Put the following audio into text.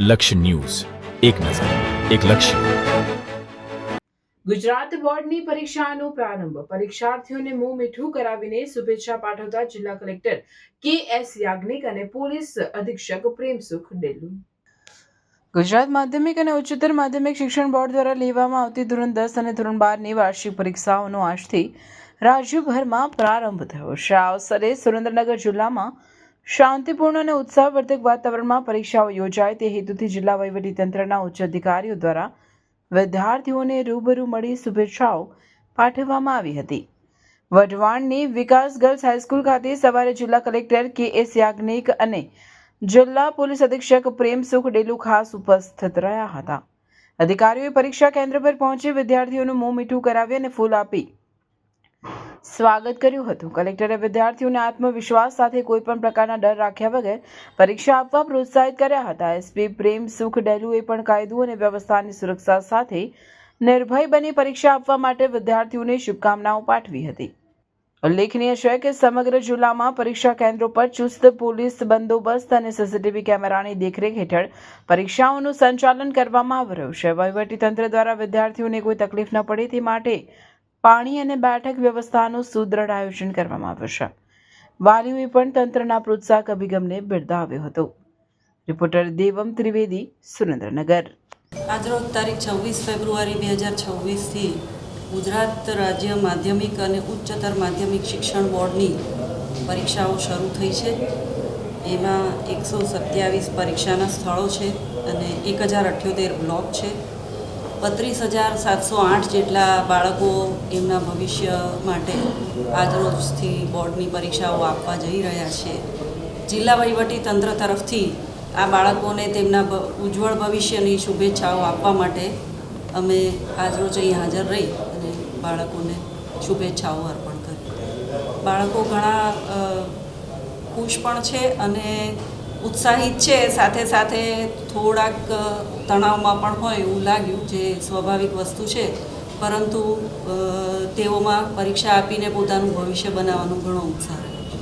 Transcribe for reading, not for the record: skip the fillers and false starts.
લક્ષ્ય ન્યૂઝ, એક નજર, એક લક્ષ્ય. ગુજરાત બોર્ડની પરીક્ષાનો પ્રારંભ. પરીક્ષાર્થીઓને મોં મીઠું કરાવીને શુભેચ્છા પાઠવતા જિલ્લા કલેક્ટર કે.એસ. યાજ્ઞિક અને પોલીસ અધિક્ષક પ્રેમસુખ ડેલુ. ગુજરાત માધ્યમિક અને ઉચ્ચતર માધ્યમિક શિક્ષણ બોર્ડ દ્વારા લેવામાં આવતી ધોરણ 10 અને ધોરણ 12ની વાર્ષિક પરીક્ષાઓનો આજથી રાજ્યભરમાં પ્રારંભ થયો છે. આ અવસરે સુરેન્દ્રનગર જિલ્લામાં શાંતિપૂર્ણ અને ઉત્સાહવર્ધક વાતાવરણમાં પરીક્ષાઓ યોજાય તે હેતુથી જિલ્લા વહીવટીતંત્રના ઉચ્ચ અધિકારીઓ દ્વારા વિદ્યાર્થીઓને રૂબરૂ મળી શુભેચ્છાઓ પાઠવવામાં આવી હતી. વઢવાણની વિકાસ ગર્લ્સ હાઈસ્કૂલ ખાતે સવારે જિલ્લા કલેક્ટર કે.એસ. યાજ્ઞિક અને જિલ્લા પોલીસ અધિક્ષક પ્રેમસુખ ડેલુ ખાસ ઉપસ્થિત રહ્યા હતા. અધિકારીઓએ પરીક્ષા કેન્દ્ર પર પહોંચી વિદ્યાર્થીઓનું મોં મીઠું કરાવી અને ફૂલ આપી સ્વાગત કર્યું હતું. કલેક્ટરે વિદ્યાર્થીઓને આત્મવિશ્વાસ સાથે કોઈપણ પ્રકારના ડર રાખ્યા વગર પરીક્ષા આપવા પ્રોત્સાહિત કર્યા હતા. એસપી પ્રેમસુખ ડેલુએ પણ કાયદો અને વ્યવસ્થાની સુરક્ષા સાથે નિર્ભય બની પરીક્ષા આપવા માટે વિદ્યાર્થીઓને શુભકામનાઓ પાઠવી હતી. ઉલ્લેખનીય છે કે સમગ્ર જિલ્લામાં પરીક્ષા કેન્દ્રો પર ચુસ્ત પોલીસ બંદોબસ્ત અને સીસીટીવી કેમેરાની દેખરેખ હેઠળ પરીક્ષાઓનું સંચાલન કરવામાં આવી રહ્યું છે. વહીવટીતંત્ર દ્વારા વિદ્યાર્થીઓને કોઈ તકલીફ ન પડે તે માટે પાણી અને બેઠક વ્યવસ્થાનું સુદૃઢ આયોજન કરવામાં આવ્યું છે. વાલીઓએ પણ તંત્રના પ્રોત્સાહક અભિગમને બિરદાવ્યો હતો. રિપોર્ટર દેવમ ત્રિવેદી, સુરેન્દ્રનગર. આજરોજ તારીખ 26 ફેબ્રુઆરી 2026થી ગુજરાત રાજ્ય માધ્યમિક અને ઉચ્ચતર માધ્યમિક શિક્ષણ બોર્ડની પરીક્ષાઓ શરૂ થઈ છે. એમાં 127 પરીક્ષાના સ્થળો છે અને 1078 બ્લોક છે. 32,708 જેટલા બાળકો એમના ભવિષ્ય માટે આજરોજથી બોર્ડની પરીક્ષાઓ આપવા જઈ રહ્યા છે. જિલ્લા વહીવટી તંત્ર તરફથી આ બાળકોને તેમના ઉજ્જવળ ભવિષ્યની શુભેચ્છાઓ આપવા માટે અમે આજરોજ અહીં હાજર રહી અને બાળકોને શુભેચ્છાઓ અર્પણ કરી. બાળકો ઘણા ખુશ પણ છે અને ઉત્સાહિત છે. સાથે સાથે થોડાક તણાવમાં પણ હોય એવું લાગ્યું, જે સ્વાભાવિક વસ્તુ છે, પરંતુ તેઓમાં પરીક્ષા આપીને પોતાનું ભવિષ્ય બનાવવાનો ઘણો ઉત્સાહ રહ્યો છે.